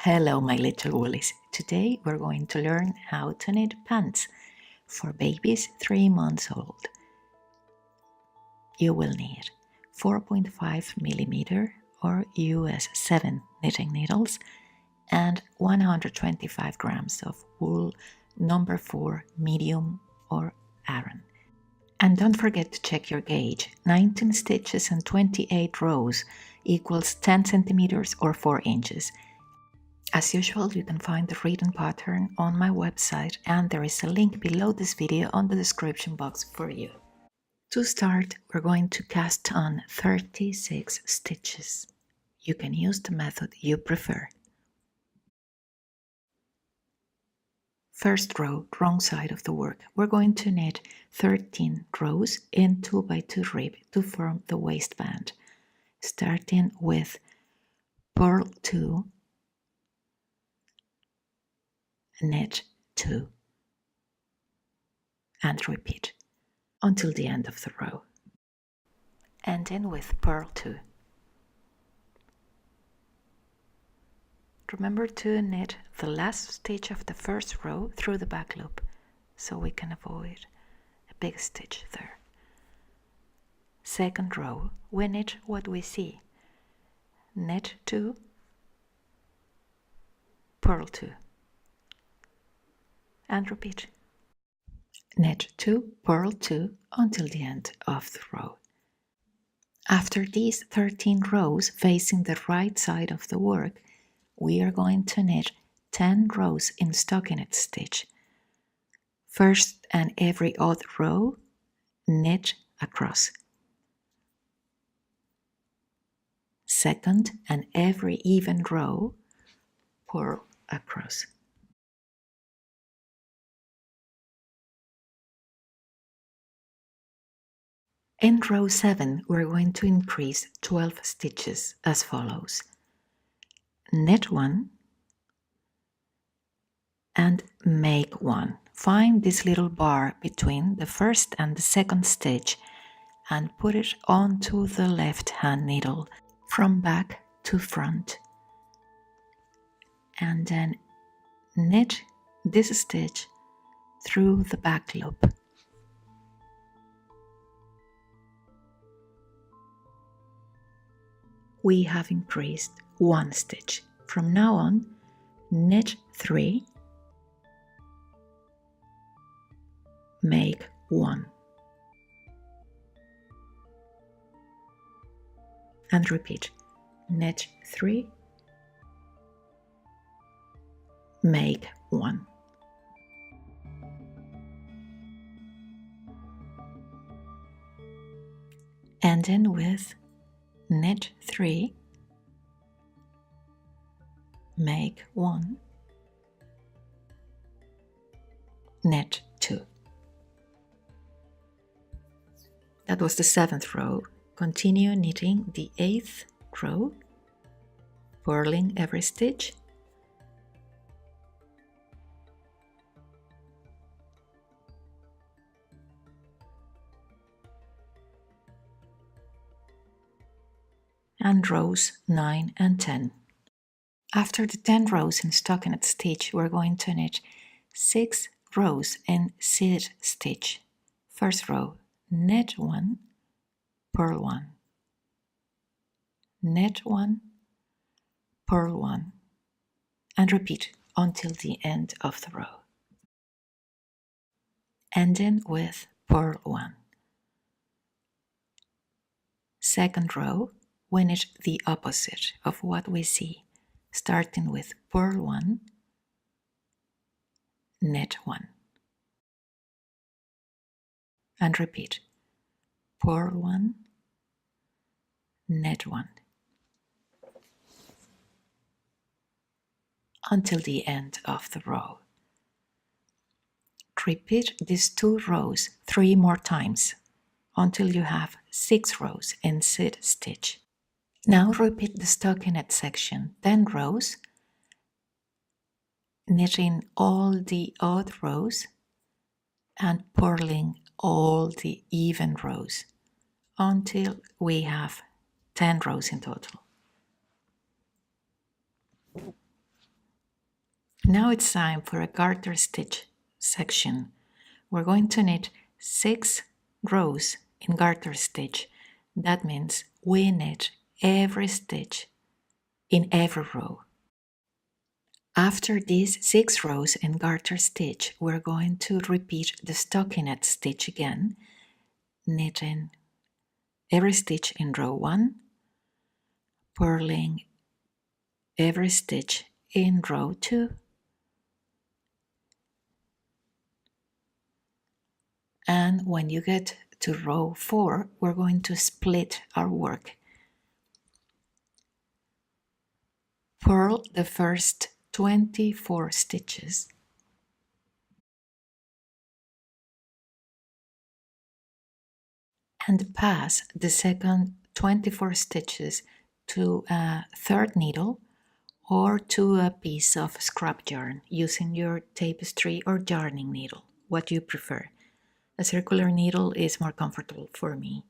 Hello, my little woolies. Today we're going to learn how to knit pants for babies 3 months old. You will need 4.5 millimeter or US 7 knitting needles and 125 grams of wool number 4 medium or Aran. And don't forget to check your gauge. 19 stitches and 28 rows equals 10 centimeters or 4 inches. As usual, you can find the written pattern on my website, and there is a link below this video on the description box for you. To start, we're going to cast on 36 stitches. You can use the method you prefer. First row, wrong side of the work. We're going to knit 13 rows in 2x2 rib to form the waistband, starting with purl 2, knit 2, and repeat until the end of the row, ending with purl 2. Remember to knit the last stitch of the first row through the back loop, so we can avoid a big stitch there. Second row, we knit what we see. Knit 2, purl 2, and repeat. Knit 2, purl 2 until the end of the row. After these 13 rows facing the right side of the work, we are going to knit 10 rows in stockinette stitch. First and every odd row, knit across. Second and every even row, purl across. In row 7, we're going to increase 12 stitches as follows. Knit 1 and make 1. Find this little bar between the first and the second stitch and put it onto the left hand needle from back to front. And then knit this stitch through the back loop. We have increased 1 stitch. From now on, knit 3, make 1, and repeat. Knit 3, make 1. Ending with knit 3, make 1, knit 2. That was the 7th row. Continue knitting the 8th row, purling every stitch, and rows 9 and 10. After the 10 rows in stockinette stitch, we're going to knit 6 rows in seated stitch. First row, knit 1, purl 1, knit 1, purl 1, and repeat until the end of the row, ending with purl 1. Second row, we knit the opposite of what we see, starting with purl 1, knit 1, and repeat. Purl 1, knit 1, until the end of the row. Repeat these 2 rows 3 more times until you have 6 rows in seated stitch. Now repeat the stockinette section 10 rows, knitting all the odd rows and purling all the even rows until we have 10 rows in total. Now it's time for a garter stitch section. We're going to knit 6 rows in garter stitch. That means we knit every stitch in every row. After these 6 rows in garter stitch, we're going to repeat the stockinette stitch again, knitting every stitch in row 1, purling every stitch in row 2, and when you get to row 4, we're going to split our work. Purl the first 24 stitches and pass the second 24 stitches to a third needle or to a piece of scrap yarn using your tapestry or darning needle, what you prefer. A circular needle is more comfortable for me.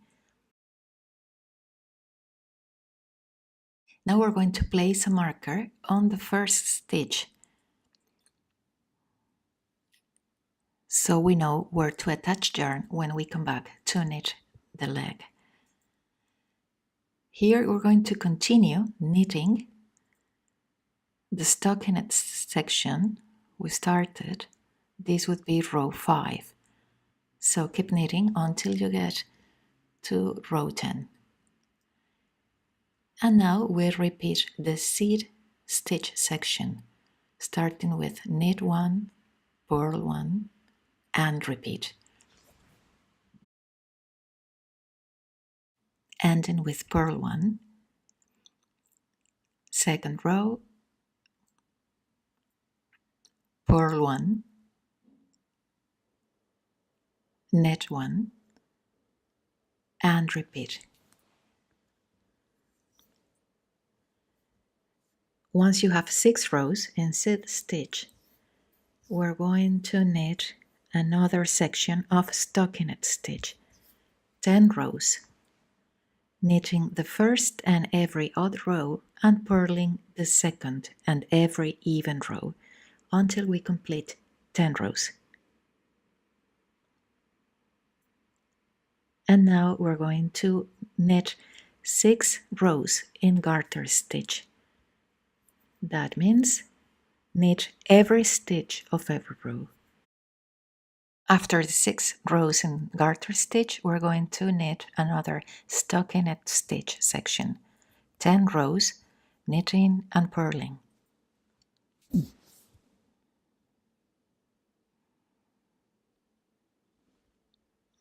Now we're going to place a marker on the first stitch so we know where to attach yarn when we come back to knit the leg. Here we're going to continue knitting the stockinette section we started. This would be row 5. So keep knitting until you get to row 10. And now we repeat the seed stitch section, starting with knit 1, purl 1, and repeat. Ending with purl 1, second row, purl 1, knit 1, and repeat. Once you have 6 rows in seed stitch, we're going to knit another section of stockinette stitch, 10 rows, knitting the first and every odd row and purling the second and every even row until we complete 10 rows. And now we're going to knit 6 rows in garter stitch. That means knit every stitch of every row. After the 6 rows in garter stitch, we're going to knit another stockinette stitch section, 10 rows, knitting and purling.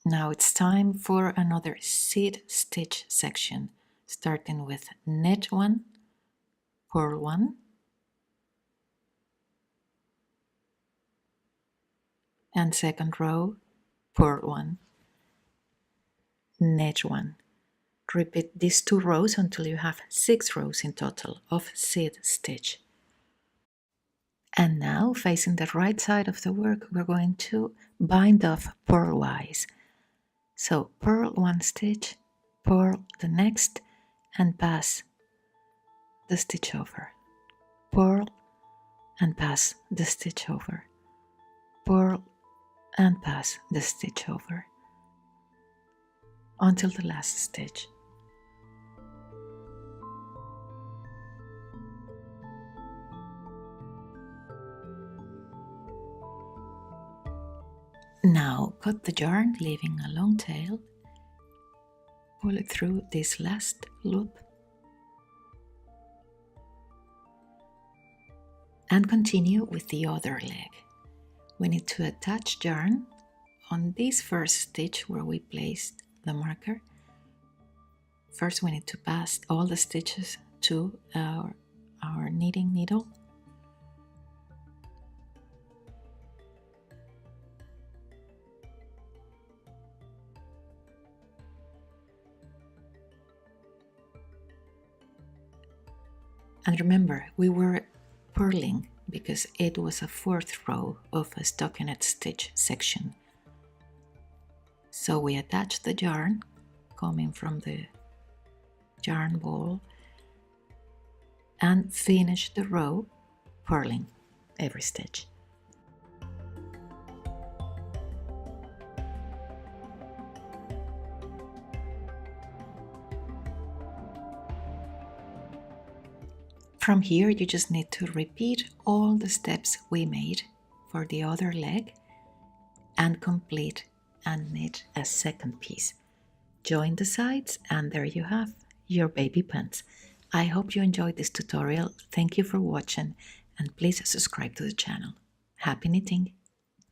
Now it's time for another seed stitch section, starting with knit 1, purl 1, and second row, purl 1, knit 1. Repeat these 2 rows until you have 6 rows in total of seed stitch. And now, facing the right side of the work, we're going to bind off purlwise. So purl 1 stitch, purl the next, and pass the stitch over. Purl and pass the stitch over. Purl and pass the stitch over until the last stitch. Now cut the yarn, leaving a long tail. Pull it through this last loop and continue with the other leg. We need to attach yarn on this first stitch where we placed the marker. First we need to pass all the stitches to our knitting needle. And remember, we were purling because it was a 4th row of a stockinette stitch section. So we attach the yarn coming from the yarn ball and finish the row purling every stitch. From here, you just need to repeat all the steps we made for the other leg and complete and knit a second piece. Join the sides and there you have your baby pants. I hope you enjoyed this tutorial. Thank you for watching and please subscribe to the channel. Happy knitting!